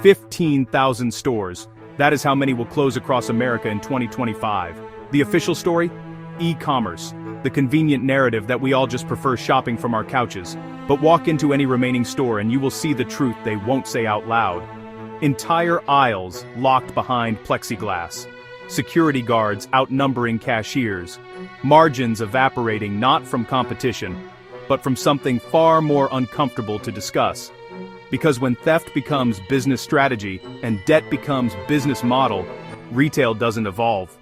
15,000 stores. That is how many will close across America in 2025. The official story? E-commerce. The convenient narrative that we all just prefer shopping from our couches. But walk into any remaining store and you will see the truth they won't say out loud. Entire aisles locked behind plexiglass. Security guards outnumbering cashiers. Margins evaporating not from competition, but from something far more uncomfortable to discuss. Because when theft becomes business strategy and debt becomes business model, retail doesn't evolve.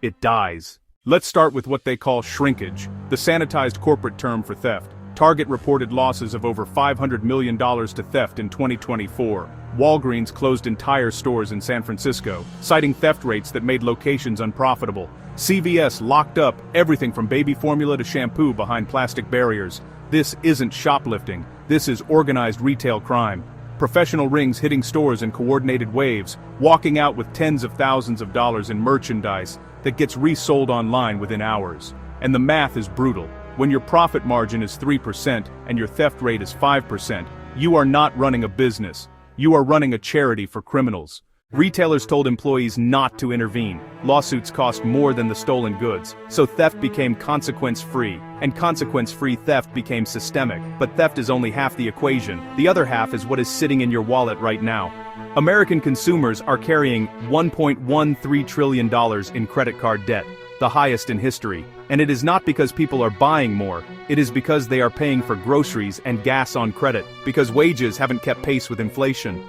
It dies. Let's start with what they call shrinkage, the sanitized corporate term for theft. Target reported losses of over $500 million to theft in 2024. Walgreens closed entire stores in San Francisco, citing theft rates that made locations unprofitable. CVS locked up everything from baby formula to shampoo behind plastic barriers. This isn't shoplifting, this is organized retail crime. Professional rings hitting stores in coordinated waves, walking out with tens of thousands of dollars in merchandise that gets resold online within hours. And the math is brutal. When your profit margin is 3% and your theft rate is 5%, you are not running a business. You are running a charity for criminals. Retailers told employees not to intervene. Lawsuits cost more than the stolen goods, so theft became consequence-free, and consequence-free theft became systemic. But theft is only half the equation. The other half is what is sitting in your wallet right now. American consumers are carrying $1.13 trillion in credit card debt, the highest in history. And it is not because people are buying more, it is because they are paying for groceries and gas on credit, because wages haven't kept pace with inflation.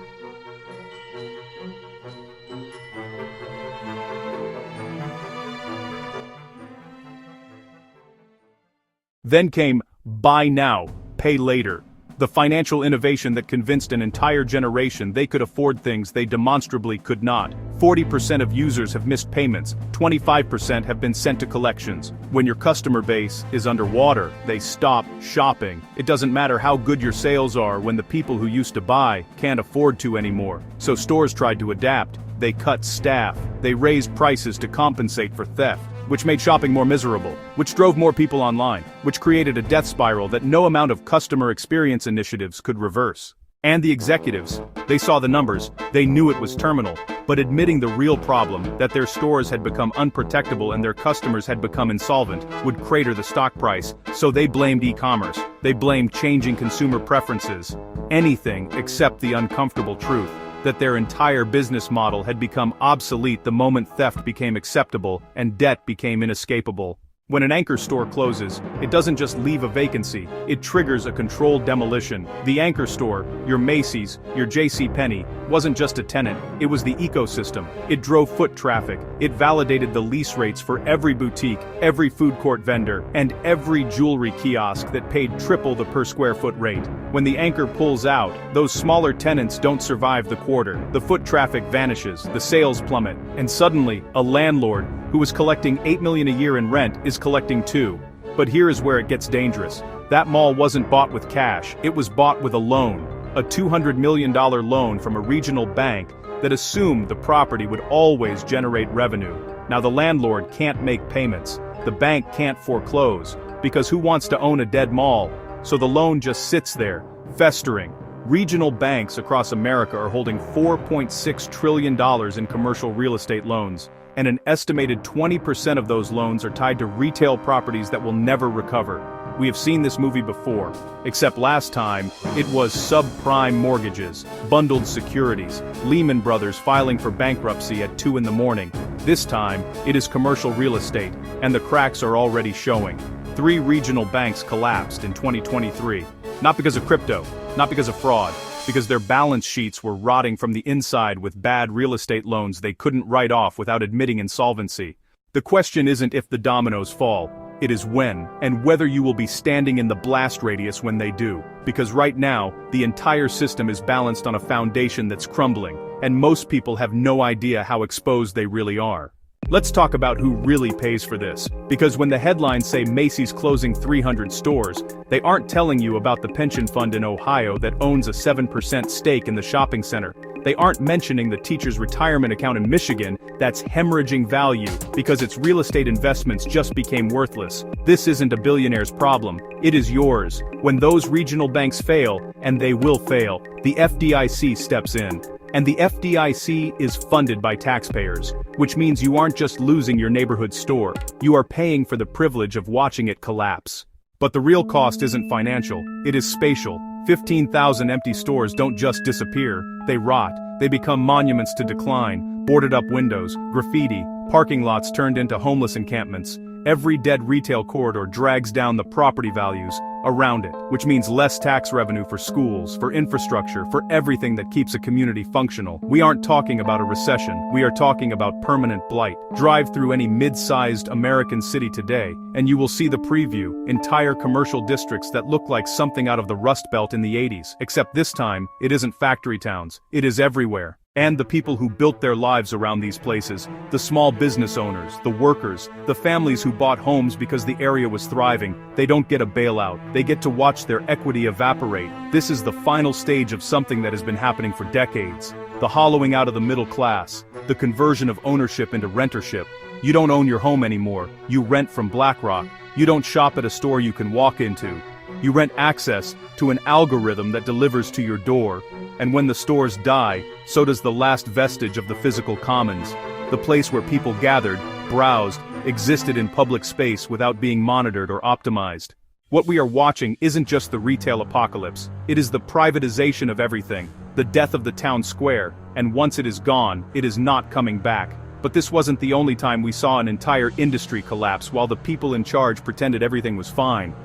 Then came buy now, pay later. The financial innovation that convinced an entire generation they could afford things they demonstrably could not. 40% of users have missed payments, 25% have been sent to collections. When your customer base is underwater, they stop shopping. It doesn't matter how good your sales are when the people who used to buy can't afford to anymore. So stores tried to adapt. They cut staff. They raised prices to compensate for theft, which made shopping more miserable, which drove more people online, which created a death spiral that no amount of customer experience initiatives could reverse. And the executives, they saw the numbers, they knew it was terminal, but admitting the real problem, that their stores had become unprotectable and their customers had become insolvent, would crater the stock price, so they blamed e-commerce. They blamed changing consumer preferences. Anything except the uncomfortable truth that their entire business model had become obsolete the moment theft became acceptable and debt became inescapable. When an anchor store closes, it doesn't just leave a vacancy, it triggers a controlled demolition. The anchor store, your Macy's, your JCPenney, wasn't just a tenant, it was the ecosystem. It drove foot traffic, it validated the lease rates for every boutique, every food court vendor, and every jewelry kiosk that paid triple the per square foot rate. When the anchor pulls out, those smaller tenants don't survive the quarter. The foot traffic vanishes, the sales plummet, and suddenly, a landlord, who was collecting $8 million a year in rent, is collecting $2. But here is where it gets dangerous. That mall wasn't bought with cash, it was bought with a loan. A $200 million loan from a regional bank that assumed the property would always generate revenue. Now the landlord can't make payments. The bank can't foreclose, because who wants to own a dead mall? So the loan just sits there, festering. Regional banks across America are holding $4.6 trillion in commercial real estate loans. And an estimated 20% of those loans are tied to retail properties that will never recover. We have seen this movie before, except last time, it was subprime mortgages, bundled securities, Lehman Brothers filing for bankruptcy at 2 in the morning. This time, it is commercial real estate, and the cracks are already showing. 3 regional banks collapsed in 2023. Not because of crypto, not because of fraud, because their balance sheets were rotting from the inside with bad real estate loans they couldn't write off without admitting insolvency. The question isn't if the dominoes fall, it is when, and whether you will be standing in the blast radius when they do. Because right now, the entire system is balanced on a foundation that's crumbling, and most people have no idea how exposed they really are. Let's talk about who really pays for this, because when the headlines say Macy's closing 300 stores, they aren't telling you about the pension fund in Ohio that owns a 7% stake in the shopping center. They aren't mentioning the teacher's retirement account in Michigan that's hemorrhaging value because its real estate investments just became worthless. This isn't a billionaire's problem, it is yours. When those regional banks fail, and they will fail, the FDIC steps in. And the FDIC is funded by taxpayers, which means you aren't just losing your neighborhood store, you are paying for the privilege of watching it collapse. But the real cost isn't financial, it is spatial. 15,000 empty stores don't just disappear, they rot, they become monuments to decline, boarded up windows, graffiti, parking lots turned into homeless encampments. Every dead retail corridor drags down the property values around it, which means less tax revenue for schools, for infrastructure, for everything that keeps a community functional. We aren't talking about a recession, we are talking about permanent blight. Drive through any mid-sized American city today, and you will see the preview, entire commercial districts that look like something out of the Rust Belt in the 80s, except this time, it isn't factory towns, it is everywhere. And the people who built their lives around these places, the small business owners, the workers, the families who bought homes because the area was thriving, they don't get a bailout, they get to watch their equity evaporate. This is the final stage of something that has been happening for decades. The hollowing out of the middle class, the conversion of ownership into rentership. You don't own your home anymore, you rent from BlackRock. You don't shop at a store you can walk into. You rent access to an algorithm that delivers to your door. And when the stores die, so does the last vestige of the physical commons, the place where people gathered, browsed, existed in public space without being monitored or optimized. What we are watching isn't just the retail apocalypse, it is the privatization of everything, the death of the town square, and once it is gone, it is not coming back. But this wasn't the only time we saw an entire industry collapse while the people in charge pretended everything was fine.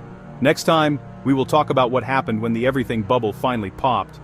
Next time, we will talk about what happened when the everything bubble finally popped.